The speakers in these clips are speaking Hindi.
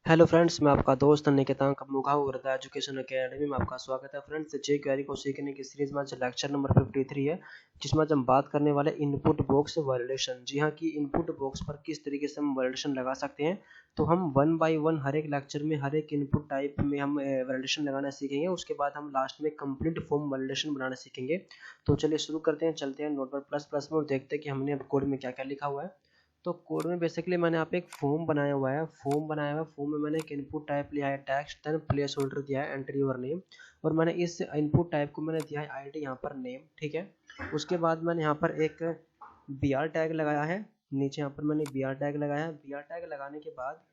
हेलो फ्रेंड्स, मैं आपका दोस्त निकेतांक मुघाव वरदा एजुकेशन एकेडमी में आपका स्वागत है। फ्रेंड्स, जे क्वेरी को सीखने की सीरीज में आज लेक्चर नंबर 53 है, जिसमें आज हम बात करने वाले इनपुट बॉक्स वैलिडेशन। जी हाँ, कि इनपुट बॉक्स पर किस तरीके से हम वैलिडेशन लगा सकते हैं। तो हम वन बाय वन हर एक लेक्चर में हर एक इनपुट टाइप में हम वैलिडेशन लगाना सीखेंगे। उसके बाद हम लास्ट में कंप्लीट फॉर्म वैलिडेशन बनाना सीखेंगे। तो चलिए शुरू करते हैं, चलते हैं नोट पर प्लस प्लस में और देखते हैं कि हमने अब कोड में क्या क्या लिखा हुआ है। तो कोड में बेसिकली मैंने यहाँ पे एक फॉर्म बनाया हुआ है। फॉर्म में मैंने एक इनपुट टाइप लिया है टेक्स्ट, देन प्लेस होल्डर दिया है एंटर योर नेम, और मैंने इस इनपुट टाइप को मैंने दिया है आईडी यहाँ पर नेम। ठीक है, उसके बाद मैंने यहाँ पर एक br टैग लगाया है। नीचे यहाँ पर मैंने br टैग लगाया है। br टैग लगाने के बाद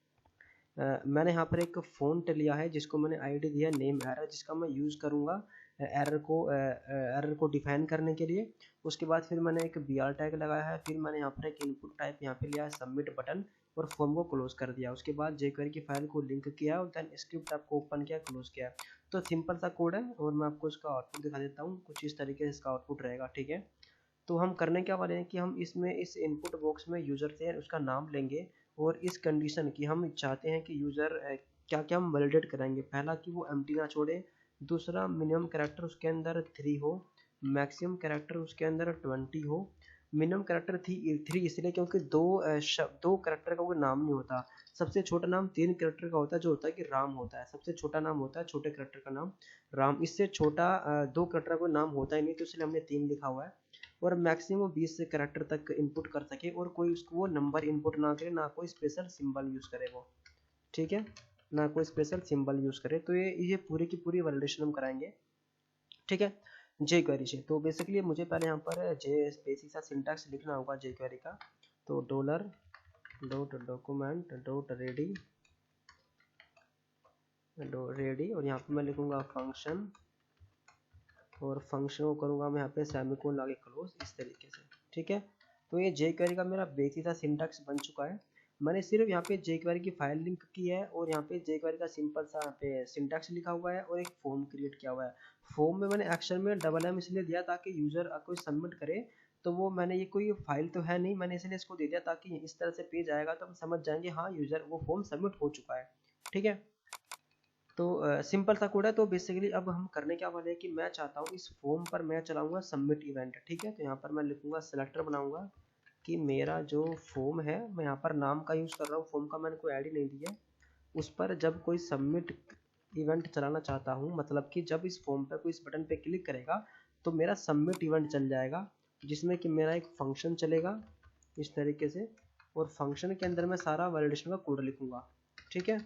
मैंने यहाँ पर एक फ़ॉन्ट लिया है जिसको मैंने आईडी दिया है नेम एरर, जिसका मैं यूज़ करूँगा एरर को डिफाइन करने के लिए। उसके बाद फिर मैंने एक br टैग लगाया है। फिर मैंने यहाँ पर एक इनपुट टाइप यहाँ पे लिया है सबमिट बटन, और फॉर्म को क्लोज कर दिया। उसके बाद jQuery की फाइल को लिंक किया और देन स्क्रिप्ट आपको ओपन किया, क्लोज किया। तो सिंपल सा कोड है, और मैं आपको इसका आउटपुट दिखा देता हूँ। कुछ इस तरीके से इसका आउटपुट रहेगा। ठीक है, तो हम करने क्या वाले हैं कि हम इसमें इस इनपुट बॉक्स में यूज़र से उसका नाम लेंगे, और इस कंडीशन की हम चाहते हैं कि यूज़र क्या क्या हम वैलिडेट कराएंगे। पहला कि वो एम्प्टी ना छोड़े, दूसरा मिनिमम कैरेक्टर उसके अंदर 3 हो, मैक्सिमम कैरेक्टर उसके अंदर 20 हो। मिनिमम कैरेक्टर 3 इसलिए क्योंकि दो कैरेक्टर का कोई नाम नहीं होता। सबसे छोटा नाम 3 कैरेक्टर का होता है, जो होता है कि राम होता है। सबसे छोटा नाम होता है छोटे कैरेक्टर का नाम राम। इससे छोटा 2 कैरेक्टर का कोई नाम होता ही नहीं, तो इसलिए हमने 3 लिखा हुआ है। और मैक्सिमम 20 कैरेक्टर तक इनपुट कर सके, और कोई उसको वो नंबर इनपुट ना करे, ना कोई स्पेशल सिंबल यूज़ करे वो। ठीक है, ना कोई स्पेशल सिंबल यूज़ करे। तो ये पूरी की पूरी वैलिडेशन हम कराएंगे। ठीक है, जे क्वेरी से। तो बेसिकली मुझे पहले यहाँ पर जे बेसिक सा सिंटैक्स लिखना होगा जे क्वेरी का। तो dollar dot document dot ready ready, और यहाँ पे मैं लिखूंगा फंक्शन, और फंक्शन को करूँगा मैं यहाँ पे सेमीकोलन लगा के क्लोज, इस तरीके से। ठीक है, तो ये jQuery का मेरा बेसिक सा सिंटैक्स बन चुका है। मैंने सिर्फ यहाँ पे jQuery की फाइल लिंक की है, और यहाँ पे jQuery का सिंपल सा यहाँ पे सिंटैक्स लिखा हुआ है, और एक फॉर्म क्रिएट किया हुआ है। फॉर्म में मैंने एक्शन में डबल एम इसलिए दिया ताकि यूज़र कोई सबमिट करे, तो वो मैंने ये कोई फाइल तो है नहीं, मैंने इसलिए इसको दे दिया ताकि इस तरह से पेज आएगा तो हम समझ जाएंगे हाँ यूज़र वो फॉर्म सबमिट हो चुका है। ठीक है, तो सिंपल सा कोड है। तो बेसिकली अब हम करने क्या वाले हैं कि मैं चाहता हूँ इस फॉर्म पर मैं चलाऊंगा सबमिट इवेंट। ठीक है, तो यहाँ पर मैं लिखूंगा सेलेक्टर बनाऊंगा कि मेरा जो फॉर्म है, मैं यहाँ पर नाम का यूज़ कर रहा हूँ, फॉर्म का मैंने कोई आईडी नहीं दिया। उस पर जब कोई सबमिट इवेंट चलाना चाहता हूँ, मतलब कि जब इस फॉर्म पर कोई इस बटन पे क्लिक करेगा तो मेरा सबमिट इवेंट चल जाएगा, जिसमें कि मेरा एक फंक्शन चलेगा इस तरीके से, और फंक्शन के अंदर मैं सारा वैलिडेशन का कोड लिखूंगा। ठीक है,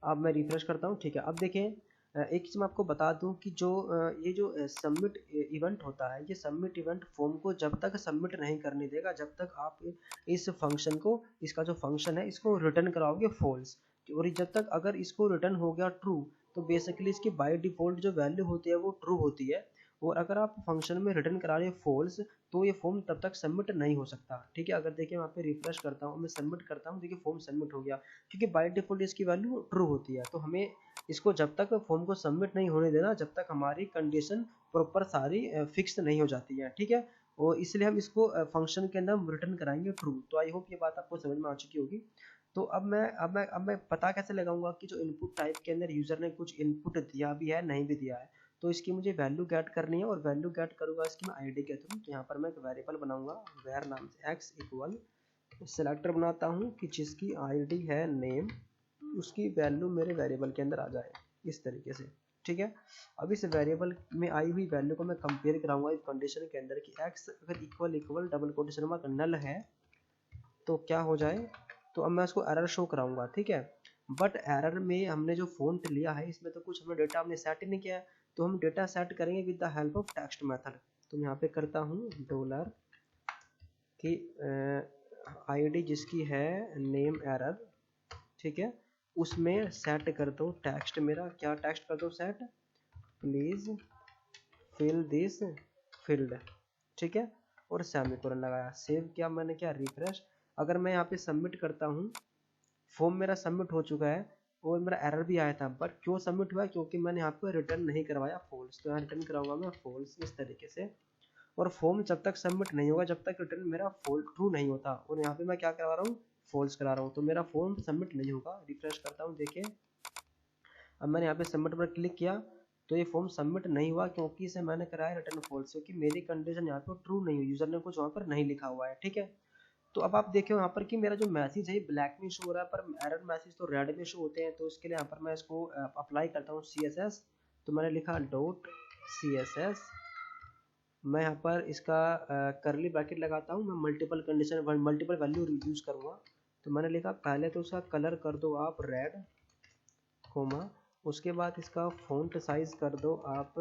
अब मैं रिफ्रेश करता हूँ। ठीक है, अब देखें, एक चीज़ मैं आपको बता दूं कि ये जो सबमिट इवेंट होता है, ये सबमिट इवेंट फॉर्म को जब तक सबमिट नहीं करने देगा जब तक आप इस फंक्शन को, इसका जो फंक्शन है, इसको रिटर्न कराओगे फॉल्स। और जब तक अगर इसको रिटर्न हो गया ट्रू, तो बेसिकली इसकी बाय डिफ़ॉल्ट जो वैल्यू होती है वो ट्रू होती है। और अगर आप फंक्शन में रिटर्न करा रहे फॉल्स, तो ये फॉर्म तब तक सबमिट नहीं हो सकता। ठीक है, अगर देखिए वहाँ पे रिफ्रेश करता हूँ, मैं सबमिट करता हूँ, देखिए फॉर्म सबमिट हो गया, क्योंकि बाय डिफ़ॉल्ट इसकी वैल्यू ट्रू होती है। तो हमें इसको जब तक फॉर्म को सबमिट नहीं होने देना, जब तक हमारी कंडीशन प्रॉपर सारी फिक्स नहीं हो जाती है। ठीक है, और इसलिए हम इसको फंक्शन के अंदर रिटर्न कराएंगे ट्रू। तो आई होप ये बात आपको समझ में आ चुकी होगी। तो अब मैं पता कैसे लगाऊंगा कि जो इनपुट टाइप के अंदर यूज़र ने कुछ इनपुट दिया भी है नहीं भी दिया है। तो इसकी मुझे वैल्यू गेट करनी है, और वैल्यू गेट करूँगा इसकी मैं आईडी के थ्रू। तो यहाँ पर मैं एक वेरिएबल बनाऊंगा वेर नाम से x इक्वल सेलेक्टर बनाता हूँ कि जिसकी आईडी है नेम, उसकी वैल्यू मेरे वेरिएबल के अंदर आ जाए इस तरीके से। ठीक है, अब इस वेरिएबल में आई हुई वैल्यू को मैं कंपेयर कराऊंगा इस कंडीशन के अंदर कि x अगर equal equal double quotation mark null है तो क्या हो जाए। तो अब मैं उसको एरर शो कराऊंगा। ठीक है, बट एरर में हमने जो फॉन्ट लिया है इसमें तो कुछ हमने डेटा हमने सेट ही नहीं किया है, तो हम डेटा सेट करेंगे with the help of text method. तो मैं यहाँ पे करता हूँ डॉलर की आईडी जिसकी है नेम एरर। ठीक है, उसमें सेट कर दो टेक्स्ट, मेरा क्या टेक्स्ट कर दो set, please fill this field. ठीक है, और सेमीकोलन लगाया, सेव किया मैंने, क्या रिफ्रेश। अगर मैं यहाँ पे सबमिट करता हूँ, फॉर्म मेरा सबमिट हो चुका है, और मेरा एरर भी आया था, बट क्यों सबमिट हुआ, क्योंकि मैंने यहाँ पे रिटर्न नहीं करवाया फॉल्स। तो यहाँ रिटर्न कराऊंगा मैं फॉल्स इस तरीके से। और फॉर्म जब तक सबमिट नहीं होगा जब तक रिटर्न मेरा ट्रू नहीं होता। और यहाँ पे मैं क्या करवा रहा हूँ, फॉल्स करा रहा हूँ, तो मेरा फॉर्म सबमिट नहीं होगा। रिफ्रेश करता हूँ, देखिए अब मैंने यहाँ पे सबमिट पर क्लिक किया तो ये फॉर्म सबमिट नहीं हुआ, क्योंकि इसे मैंने कराया रिटर्न फॉल्स, क्योंकि मेरी कंडीशन यहाँ पे ट्रू नहीं हुई, यूजर ने कुछ वहाँ पर नहीं लिखा हुआ है। ठीक है, तो अब आप देखिए यहाँ पर कि मेरा जो मैसेज है ब्लैक में शो हो रहा है, पर एरर मैसेज तो रेड में शो होते हैं। तो इसके लिए यहाँ पर मैं इसको अप्लाई करता हूँ CSS। तो मैंने लिखा .css, मैं यहाँ पर इसका करली ब्रैकेट लगाता हूँ, मैं multiple condition multiple value use करूँगा। तो मैंने लिखा पहले तो उसका कलर कर दो आप रेड, कोमा, उसके बाद इसका फ़ॉन्ट साइज कर दो आप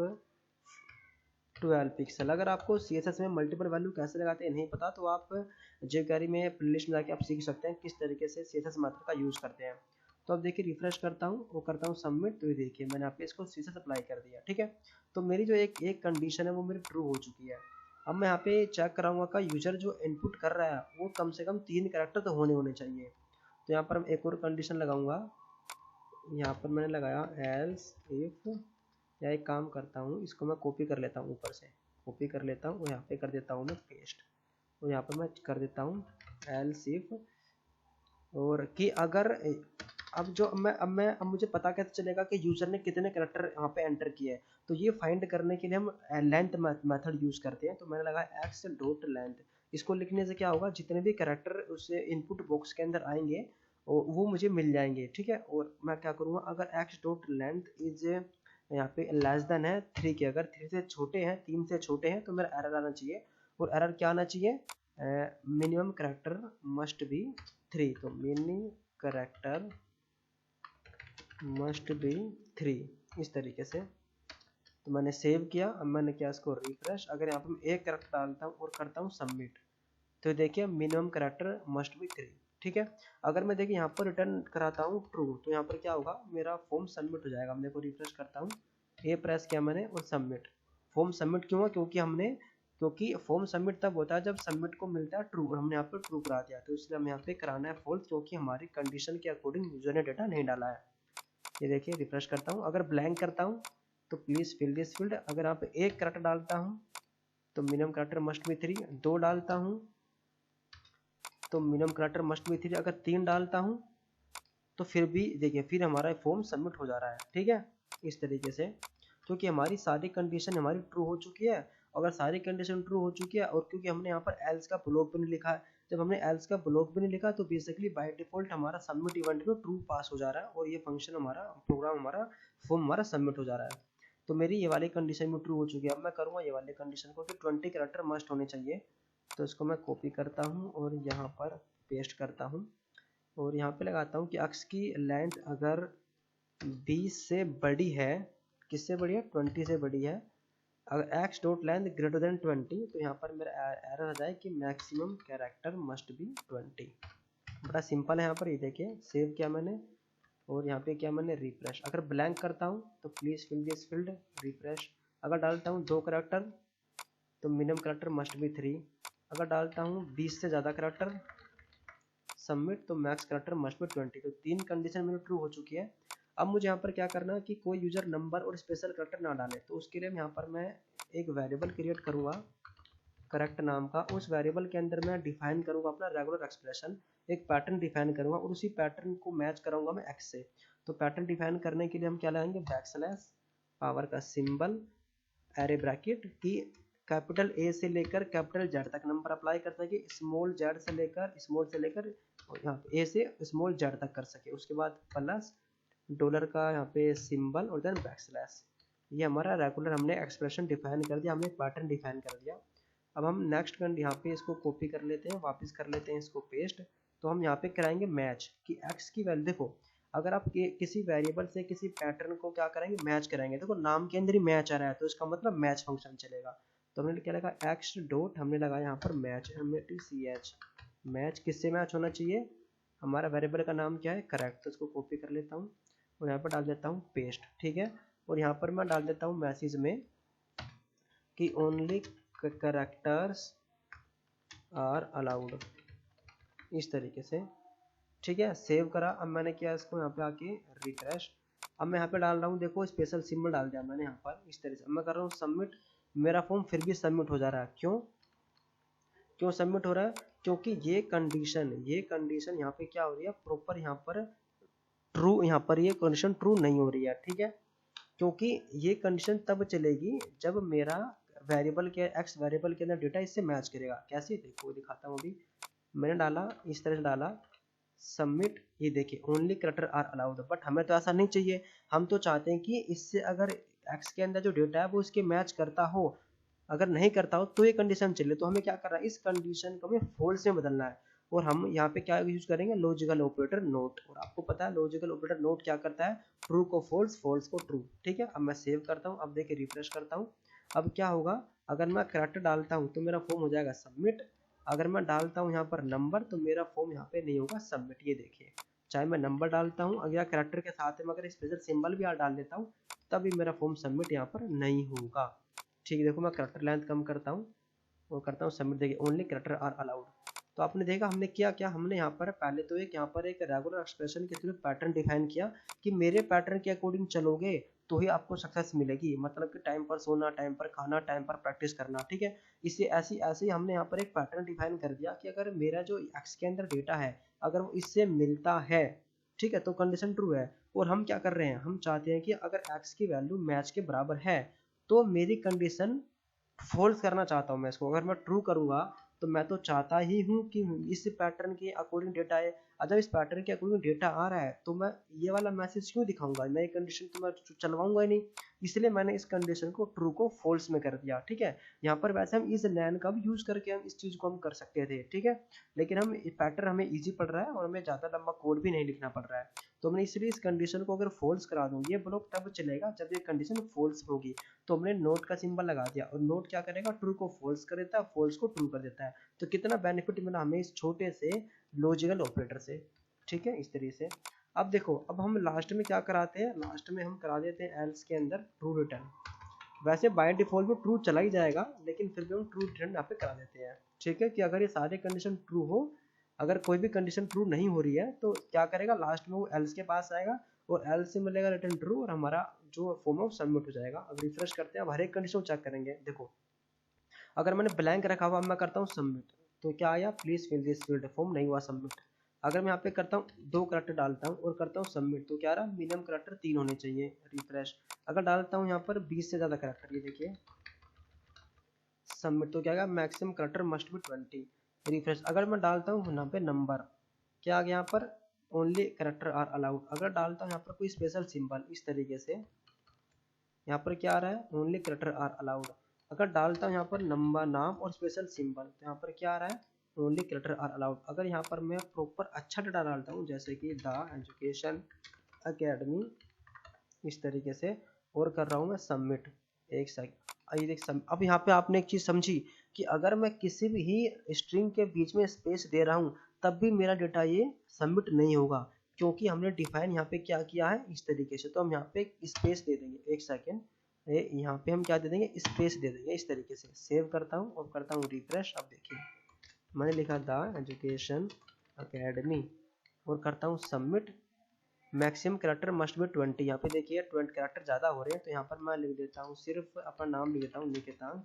12 पिक्सल। अगर आपको CSS में मल्टीपल वैल्यू कैसे लगाते हैं नहीं पता, तो आप jQuery में प्लेलिस्ट में जाके आप सीख सकते हैं किस तरीके से CSS मेथड का यूज़ करते हैं। तो अब देखिए रिफ्रेश करता हूँ, वो करता हूँ सबमिट, तो ये देखिए मैंने यहाँ पे इसको CSS अप्लाई कर दिया। ठीक है, तो मेरी जो एक कंडीशन है वो मेरी ट्रू हो चुकी है। अब मैं यहाँ पे चेक कराऊंगा का यूजर जो इनपुट कर रहा है वो कम से कम 3 कैरेक्टर तो होने चाहिए। तो यहाँ पर हम एक और कंडीशन लगाऊंगा, यहाँ पर मैंने लगाया एल्स इफ, या एक काम करता हूँ इसको मैं कॉपी कर लेता हूँ, ऊपर से कॉपी कर लेता हूँ और यहाँ पे कर देता हूँ मैं पेस्ट। तो यहाँ पर मैं कर देता हूँ एल्स इफ, और कि अगर अब मुझे पता कैसे चलेगा कि यूजर ने कितने कैरेक्टर यहाँ पे एंटर किए हैं। तो ये फाइंड करने के लिए हम लेंथ मेथड यूज करते हैं। तो मैंने लगाया x.length, इसको लिखने से क्या होगा, जितने भी कैरेक्टर उससे इनपुट बॉक्स के अंदर आएंगे वो मुझे मिल जाएंगे। ठीक है, और मैं क्या करूँगा, अगर x.length इज यहाँ पे लेस देन है 3 के, अगर 3 से छोटे हैं, 3 से छोटे हैं, तो मेरा एरर आना चाहिए। और एरर क्या आना चाहिए, मिनिमम कैरेक्टर मस्ट बी 3। तो मिनी कैरेक्टर मस्ट बी 3, इस तरीके से। तो मैंने सेव किया, अब मैंने किया इसको रिफ्रेश। अगर यहाँ पर मैं एक कैरेक्टर डालता हूँ और करता हूँ सबमिट, तो देखिए मिनिमम कैरेक्टर मस्ट बी 3। ठीक है, अगर मैं देखिए यहाँ पर रिटर्न कराता हूँ ट्रू, तो यहाँ पर क्या होगा, मेरा फॉर्म सबमिट हो जाएगा। मैं को रिफ्रेश करता हूँ, ए प्रेस किया मैंने और सबमिट। फॉर्म सबमिट क्यों हुआ, क्योंकि फॉर्म सबमिट तब होता है जब सबमिट को मिलता है ट्रू, और हमने यहाँ पर ट्रू करा दिया। तो इसलिए हमें यहाँ पे कराना है फॉल्स, क्योंकि हमारी कंडीशन के अकॉर्डिंग यूजर ने डाटा नहीं डाला है। ये देखिए रिफ्रेश करता हूँ, अगर ब्लैंक करता हूँ तो प्लीज फिल दिस फील्ड। अगर यहाँ पे एक कैरेक्टर डालता हूँ तो मिनिमम कैरेक्टर मस्ट बी 3, 2 डालता हूँ तो मिनिमम कैरेक्टर मस्ट बी 3, अगर 3 डालता हूँ तो फिर भी देखिए फिर हमारा फॉर्म सबमिट हो जा रहा है। ठीक है, इस तरीके से, क्योंकि हमारी सारी कंडीशन हमारी ट्रू हो चुकी है। अगर सारी कंडीशन ट्रू हो चुकी है, और क्योंकि हमने यहाँ पर एल्स का ब्लॉक भी नहीं लिखा है, जब हमने एल्स का ब्लॉक भी नहीं लिखा तो बेसिकली बाय डिफॉल्ट हमारा सबमिट इवेंट में ट्रू पास हो जा रहा है, और ये फंक्शन हमारा प्रोग्राम हमारा फॉर्म हमारा सबमिट हो जा रहा है। तो मेरी ये वाली कंडीशन में ट्रू हो चुकी है। अब मैं करूँगा ये वाली कंडीशन को कि 20 कैरेक्टर मस्ट होने चाहिए। तो इसको मैं कॉपी करता हूँ और यहाँ पर पेस्ट करता हूँ, और यहाँ पे लगाता हूँ कि अक्ष की लेंथ अगर 20 से बड़ी है, किससे बड़ी है, 20 से बड़ी है, अगर x.length ग्रेटर देन 20, तो यहाँ पर मेरा एरर आ जाए कि मैक्सिमम कैरेक्टर मस्ट बी 20। बड़ा सिंपल है। यहाँ पर ये देखिए सेव किया मैंने और यहाँ पे किया मैंने रिफ्रेश। अगर ब्लैंक करता हूँ तो please fill this field, refresh. अगर डालता हूँ 2 कैरेक्टर तो मिनिमम कैरेक्टर मस्ट बी 3, अगर डालता हूँ 20 से ज़्यादा कैरेक्टर सबमिट तो मैक्स कैरेक्टर मस्ट बी 20। तो 3 कंडीशन मेरी ट्रू हो चुकी है। अब मुझे यहाँ पर क्या करना है कि कोई यूजर नंबर और स्पेशल कैरेक्टर ना डाले, तो उसके लिए यहाँ पर मैं एक वेरिएबल क्रिएट करूँगा करेक्ट नाम का। उस वेरिएबल के अंदर मैं डिफाइन करूँगा अपना रेगुलर एक्सप्रेशन, एक पैटर्न डिफाइन करूँगा और उसी पैटर्न को मैच कराऊंगा मैं एक्स से। तो पैटर्न डिफाइन करने के लिए हम क्या लगाएंगे, बैकस्लैश पावर का सिंबल एरे ब्रैकेट की कैपिटल ए से लेकर कैपिटल जेड तक नंबर अप्लाई कर सके, स्मॉल जेड से लेकर यहाँ पे ए से स्मॉल जेड तक कर सके। उसके बाद प्लस डॉलर का यहाँ पे सिंबल और देन बैकस्लैश। ये हमारा रेगुलर हमने एक्सप्रेशन डिफाइन कर दिया, हमने पैटर्न डिफाइन कर दिया। अब हम नेक्स्ट यहाँ पे इसको कॉपी कर लेते हैं, वापस कर लेते हैं इसको पेस्ट। तो हम यहाँ पे कराएंगे मैच कि एक्स की वैल्यू, देखो अगर आप किसी वेरिएबल से किसी पैटर्न को क्या करेंगे, मैच कराएंगे। देखो नाम के अंदर ही मैच आ रहा है तो इसका मतलब मैच फंक्शन चलेगा। तो हमने क्या लगा एक्स डॉट, हमने लगाया यहाँ पर मैच, MATCH। मैच किससे मैच होना चाहिए, हमारा वेरिएबल का नाम क्या है, करेक्ट। तो इसको कॉपी कर लेता हूँ और यहाँ पर डाल देता हूँ पेस्ट। ठीक है, और यहाँ पर मैं डाल देता हूँ मैसेज में कि ओनली कैरेक्टर्स आर अलाउड, इस तरीके से। ठीक है, सेव करा। अब मैंने किया इसको यहाँ पे आके रिफ्रेश। अब मैं यहाँ पे डाल रहा हूँ, देखो स्पेशल सिंबल डाल दिया मैंने यहाँ पर इस तरह से। अब मैं कर रहा हूँ सबमिट, मेरा फॉर्म फिर भी सबमिट हो जा रहा है। क्यों सबमिट हो रहा है, क्योंकि ये कंडीशन यहाँ पे क्या हो रही है, प्रॉपर यहाँ पर ट्रू, यहाँ पर ये कंडीशन ट्रू नहीं हो रही है, ठीक है। क्योंकि ये कंडीशन तब चलेगी जब मेरा वेरिएबल के एक्स वेरिएबल के अंदर डेटा इससे मैच करेगा। कैसे, देखो दिखाता हूँ अभी। मैंने डाला, इस तरह से डाला सबमिट, ये देखिए only character are allowed, but हमें तो ऐसा नहीं चाहिए। हम तो चाहते हैं कि इससे अगर एक्स के अंदर जो डेटा है वो इसके मैच करता हो, अगर नहीं करता हो तो ये कंडीशन चले। तो हमें क्या करना है, इस कंडीशन को हमें फॉल्स में बदलना है। और हम यहाँ पे क्या यूज करेंगे, लॉजिकल ऑपरेटर नोट। और आपको पता है लॉजिकल ऑपरेटर नोट क्या करता है, ट्रू को फॉल्स, फॉल्स को ट्रू, ठीक है। अब मैं सेव करता हूँ, अब देखिए रिफ्रेश करता हूँ। अब क्या होगा, अगर मैं कैरेक्टर डालता हूँ तो मेरा फॉर्म हो जाएगा सबमिट। अगर मैं डालता हूँ यहाँ पर नंबर तो मेरा फॉर्म यहाँ पे नहीं होगा सबमिट। ये देखिए, चाहे मैं नंबर डालता हूँ अगर कैरेक्टर के साथ में अगर स्पेशल सिंबल भी डाल देता हूँ तभी मेरा फॉर्म सबमिट यहाँ पर नहीं होगा, ठीक है। देखो मैं कैरेक्टर लेंथ कम करता हूँ और करता हूँ सबमिट, देखिए ओनली कैरेक्टर आर अलाउड। तो आपने देखा हमने किया क्या, हमने यहाँ पर पहले तो एक यहाँ पर एक रेगुलर एक्सप्रेशन के थ्रू पैटर्न डिफाइन किया कि मेरे पैटर्न के अकॉर्डिंग चलोगे तो ही आपको सक्सेस मिलेगी। मतलब कि टाइम पर सोना, टाइम पर खाना, टाइम पर प्रैक्टिस करना, ठीक है। इसे ऐसे ही हमने यहाँ पर एक पैटर्न डिफाइन कर दिया कि अगर मेरा जो एक्स के अंदर डेटा है अगर वो इससे मिलता है, ठीक है, तो कंडीशन ट्रू है। और हम क्या कर रहे हैं, हम चाहते हैं कि अगर एक्स की वैल्यू मैच के बराबर है तो मेरी कंडीशन फॉल्स करना चाहता हूँ मैं इसको। अगर मैं ट्रू करूंगा तो मैं तो चाहता ही हूँ कि इस पैटर्न के अकॉर्डिंग डेटा है। अगर इस पैटर्न के अकॉर्डिंग डेटा आ रहा है तो मैं ये वाला मैसेज क्यों दिखाऊंगा, मैं ये कंडीशन तो मैं चलवाऊंगा ही नहीं। इसलिए मैंने इस कंडीशन को ट्रू को फॉल्स में कर दिया, ठीक है। यहाँ पर वैसे हम इस लैन का भी यूज करके हम इस चीज को हम कर सकते थे, ठीक है, लेकिन हम पैटर्न हमें ईजी पड़ रहा है और हमें ज्यादा लंबा कोड भी नहीं लिखना पड़ रहा है। तो हमने इसलिए इस कंडीशन को अगर फॉल्स करा दूं, ये ब्लॉक तब चलेगा जब ये कंडीशन फॉल्स होगी। तो हमने नोट का सिंबल लगा दिया और नोट क्या करेगा, ट्रू को फॉल्स कर देता है, फॉल्स को ट्रू कर देता है। तो कितना बेनिफिट मिला हमें इस छोटे से लॉजिकल ऑपरेटर से, ठीक है, इस तरीके से। अब देखो, अब हम लास्ट में क्या कराते हैं, लास्ट में हम करा देते हैं एल्स के अंदर ट्रू रिटर्न। वैसे बाय डिफॉल्ट में ट्रू चला ही जाएगा लेकिन फिर भी हम ट्रू रिटर्न यहाँ पे करा देते हैं, ठीक है, कि अगर ये सारे कंडीशन ट्रू हो, अगर कोई भी कंडीशन ट्रू नहीं हो रही है तो क्या करेगा, लास्ट में वो एल्स के पास आएगा और एल्स से मिलेगा रिटर्न ट्रू और हमारा जो फॉर्म है वो सबमिट हो जाएगा। अब रिफ्रेश करते हैं, अब हर एक कंडीशन चेक करेंगे। देखो अगर मैंने ब्लैंक रखा हुआ, मैं करता हूँ सबमिट तो क्या आया, please fill this field, form नहीं हुआ सबमिट। अगर मैं यहाँ पे करता हूँ 2 करैक्टर डालता हूँ और करता हूँ सबमिट तो क्या रहा, मिनिमम करैक्टर 3 होने चाहिए। रिफ्रेश, अगर डालता हूँ यहाँ पर 20 से ज्यादा करैक्टर, ये देखिए सबमिट तो क्या आएगा, maximum character must be 20। Refresh, अगर मैं डालता हूँ यहाँ पे नंबर, क्या आ गया यहाँ पर, ओनली करैक्टर आर अलाउड। अगर डालता हूँ यहाँ पर कोई स्पेशल सिंबल इस तरीके से, यहाँ पर क्या आ रहा है, ओनली करैक्टर आर अलाउड। अगर डालता हूँ यहाँ पर नंबर, नाम और स्पेशल सिंबल तो यहाँ पर क्या आ रहा है, ओनली कैरेक्टर आर अलाउड। अगर यहाँ पर मैं प्रॉपर अच्छा डेटा डालता हूँ जैसे कि द एजुकेशन अकेडमी इस तरीके से और कर रहा हूँ मैं सबमिट, एक सेकंड, ये देख अब यहाँ पे आपने एक चीज समझी कि अगर मैं किसी भी स्ट्रिंग के बीच में स्पेस दे रहा हूँ तब भी मेरा डेटा ये सबमिट नहीं होगा, क्योंकि हमने डिफाइन यहाँ पे क्या किया है इस तरीके से। तो हम यहाँ पे स्पेस दे देंगे, एक सेकेंड, यहाँ पे हम क्या दे देंगे, स्पेस दे देंगे इस तरीके से। सेव करता हूँ और करता हूँ रिफ्रेश। अब देखिए मैंने लिखा द एजुकेशन अकेडमी और करता हूँ submit. Maximum character must be 20, यहाँ पे देखिए 20 कैरेक्टर ज़्यादा हो रहे हैं तो यहाँ पर मैं लिख देता हूँ, सिर्फ अपना नाम लिख देता हूँ निकेतांग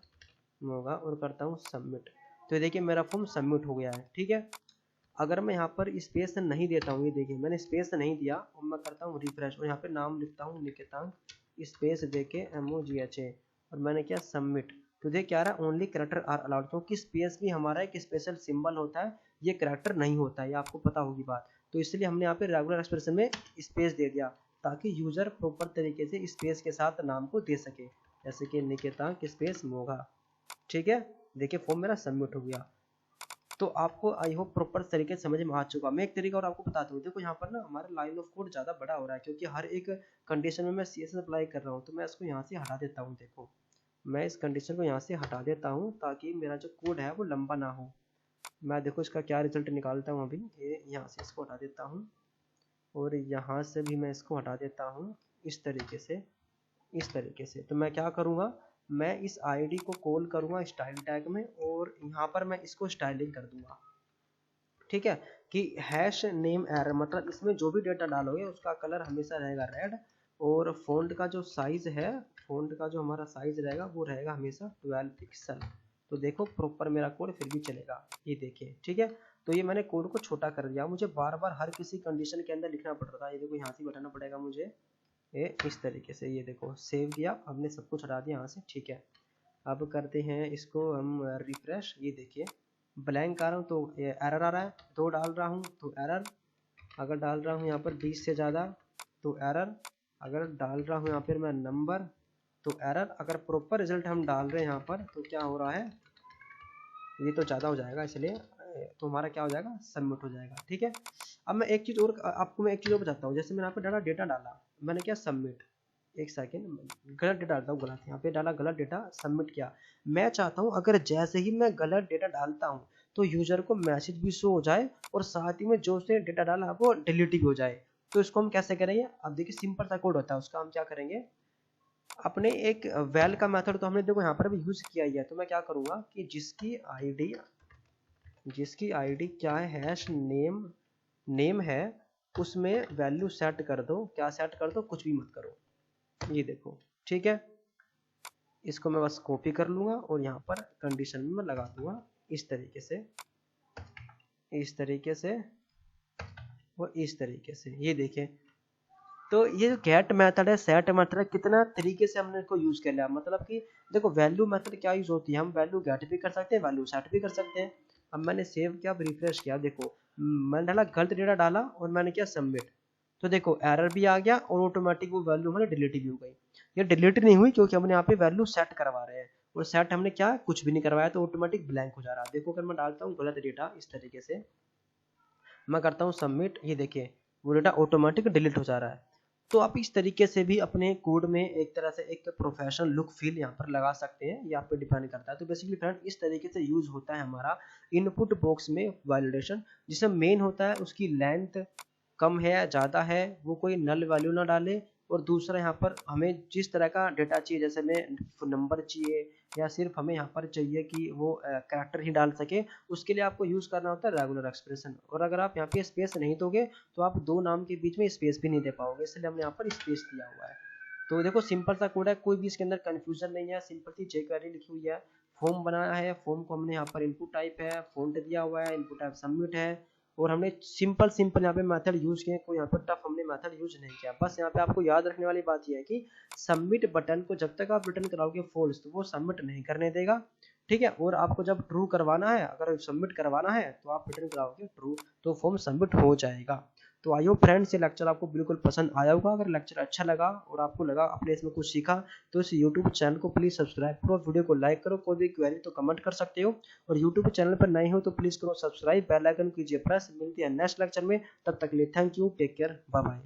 मोगा और करता हूँ सबमिट। तो देखिए मेरा फॉर्म सबमिट हो गया है, ठीक है। अगर मैं यहाँ पर स्पेस नहीं देता हूँ, ये देखिए मैंने स्पेस नहीं दिया और मैं करता हूँ रिफ्रेश और यहाँ पे नाम लिखता हूँ निकेतांग स्पेस देके MOGHA और मैंने किया सबमिट। तो देखिए क्या रहा, ओनली कैरेक्टर आर अलाउड, क्योंकि स्पेस भी हमारा एक स्पेशल सिंबल होता है, ये कैरेक्टर नहीं होता है, ये आपको पता होगी बात। तो इसलिए हमने यहाँ पे रेगुलर एक्सप्रेशन में स्पेस दे दिया ताकि यूजर प्रॉपर तरीके से स्पेस के साथ नाम को दे सके, जैसे कि निकेतांग स्पेस मोगा, ठीक है। देखिए फॉर्म मेरा सबमिट हो गया। तो आपको आई होप प्रॉपर तरीके से समझ में आ चुका। मैं एक तरीका और आपको बताता हूँ, देखो यहाँ पर ना हमारा लाइन ऑफ कोड ज़्यादा बड़ा हो रहा है क्योंकि हर एक कंडीशन में मैं CSS अप्लाई कर रहा हूँ, तो मैं इसको यहाँ से हटा देता हूँ। देखो मैं इस कंडीशन को यहाँ से हटा देता हूँ ताकि मेरा जो कोड है वो लंबा ना हो। मैं देखो इसका क्या रिजल्ट निकालता हूँ, अभी ये यहाँ से इसको हटा देता हूँ और यहाँ से भी मैं इसको हटा देता हूँ इस तरीके से, इस तरीके से। तो मैं क्या करूँगा, मैं इस आईडी को कॉल करूँगा स्टाइल टैग में और यहाँ पर मैं इसको स्टाइलिंग कर दूंगा, ठीक है, कि हैश नेम एरर, मतलब इसमें जो भी डेटा डालोगे उसका कलर हमेशा रहेगा रेड और फ़ॉन्ट का जो साइज़ है, फ़ॉन्ट का जो हमारा साइज़ रहेगा वो रहेगा हमेशा 12 पिक्सल। तो देखो प्रॉपर मेरा कोड फिर भी चलेगा, ये देखिए, ठीक है। तो ये मैंने कोड को छोटा कर दिया, मुझे बार बार हर किसी कंडीशन के अंदर लिखना पड़ रहा था। ये देखो यहाँ से बताना पड़ेगा मुझे, ये इस तरीके से, ये देखो सेव किया, हमने सब कुछ हटा दिया यहाँ से, ठीक है। अब करते हैं इसको हम रिफ्रेश, ये देखिए ब्लैंक आ रहा हूँ तो एरर आ रहा है, 2 डाल रहा हूँ तो एरर, अगर डाल रहा हूँ यहाँ पर 20 से ज़्यादा तो एरर, अगर डाल रहा हूँ यहाँ पर मैं नंबर तो एरर, अगर प्रॉपर रिजल्ट हम डाल रहे हैं यहाँ पर तो क्या हो रहा है, ये तो ज़्यादा हो जाएगा इसलिए तो हमारा क्या हो जाएगा, सबमिट हो जाएगा, ठीक है। अब मैं एक चीज़ और आपको मैं एक चीज़ और बताता हूँ, जैसे मैंने यहाँ पर डाला डेटा डाला, मैंने क्या सबमिट, एक सेकेंड गलत डेटा डालता हूँ, गलत यहाँ पे डाला गलत डेटा, सबमिट किया। मैं चाहता हूँ अगर जैसे ही मैं गलत डेटा डालता हूँ तो यूजर को मैसेज भी शो हो जाए और साथ ही में जो उसने डेटा डाला वो डिलीट भी हो जाए। तो इसको हम कैसे करेंगे, अब देखिए सिंपल सा कोड होता है उसका, हम क्या करेंगे, अपने एक वैल का मेथड तो हमने देखो यहाँ पर भी यूज किया ही है, तो मैं क्या करूँगा कि जिसकी आईडी क्या है, हैश नेम है, उसमें वैल्यू सेट कर दो, क्या सेट कर दो, कुछ भी मत करो, ये देखो, ठीक है। इसको मैं बस कॉपी कर लूंगा और यहाँ पर कंडीशन में मैं लगा दूंगा इस तरीके से, इस तरीके से और इस तरीके से, ये देखें। तो ये जो गेट मेथड है, सेट मेथड है, कितना तरीके से हमने इसको यूज कर लिया, मतलब कि देखो वैल्यू मेथड क्या यूज होती है, हम वैल्यू गेट भी कर सकते हैं, वैल्यू सेट भी कर सकते हैं। अब मैंने सेव किया, रिफ्रेश किया, देखो मैंने डाला गलत डेटा डाला और मैंने किया सबमिट, तो देखो एरर भी आ गया और ऑटोमेटिक वो वैल्यू हमारी डिलीट भी हो गई। ये डिलीट नहीं हुई क्योंकि हमने यहाँ पे वैल्यू सेट करवा रहे हैं, और सेट हमने क्या कुछ भी नहीं करवाया, तो ऑटोमेटिक ब्लैंक हो जा रहा है। देखो अगर मैं डालता हूँ गलत डेटा इस तरीके से, मैं करता हूँ सबमिट, ये देखिए वो डेटा ऑटोमेटिक डिलीट हो जा रहा है। तो आप इस तरीके से भी अपने कोड में एक तरह से एक प्रोफेशनल लुक फील यहाँ पर लगा सकते हैं, ये आप पे डिपेंड करता है। तो बेसिकली फ्रेंड इस तरीके से यूज होता है हमारा इनपुट बॉक्स में वैलिडेशन, जिसमें मेन होता है उसकी लेंथ कम है या ज़्यादा है, वो कोई नल वैल्यू ना डाले, और दूसरा यहाँ पर हमें जिस तरह का डेटा चाहिए, जैसे हमें नंबर चाहिए या सिर्फ हमें यहाँ पर चाहिए कि वो कैरेक्टर ही डाल सके, उसके लिए आपको यूज़ करना होता है रेगुलर एक्सप्रेशन। और अगर आप यहाँ पे स्पेस नहीं दोगे तो आप दो नाम के बीच में स्पेस भी नहीं दे पाओगे, इसलिए हमने यहाँ पर स्पेस दिया हुआ है। तो देखो सिंपल सा कोड है, कोई भी इसके अंदर कन्फ्यूजन नहीं है, सिंपल सी jQuery लिखी हुई है, फॉर्म बनाया है, फॉर्म को हमने यहाँ पर इनपुट टाइप है, फॉन्ट दिया हुआ है, इनपुट टाइप सबमिट है, और हमने सिंपल यहाँ पे मेथड यूज किए, कोई यहाँ पर टफ हमने मेथड यूज नहीं किया। बस यहाँ पे आपको याद रखने वाली बात यह है कि सबमिट बटन को जब तक आप रिटर्न कराओगे फॉल्स तो वो सबमिट नहीं करने देगा, ठीक है। और आपको जब ट्रू करवाना है, अगर सबमिट करवाना है तो आप रिटर्न कराओगे ट्रू, तो फॉर्म सबमिट हो जाएगा। तो आई होप फ्रेंड्स ये लेक्चर आपको बिल्कुल पसंद आया होगा। अगर लेक्चर अच्छा लगा और आपको लगा आपने इसमें कुछ सीखा तो इस यूट्यूब चैनल को प्लीज़ सब्सक्राइब करो, वीडियो को लाइक करो, कोई भी क्वेरी तो कमेंट कर सकते हो, और यूट्यूब चैनल पर नए हो तो प्लीज़ करो सब्सक्राइब, बेल आइकन कीजिए प्रेस। मिलती है नेक्स्ट लेक्चर में, तब तक के लिए thank you, take care, bye bye.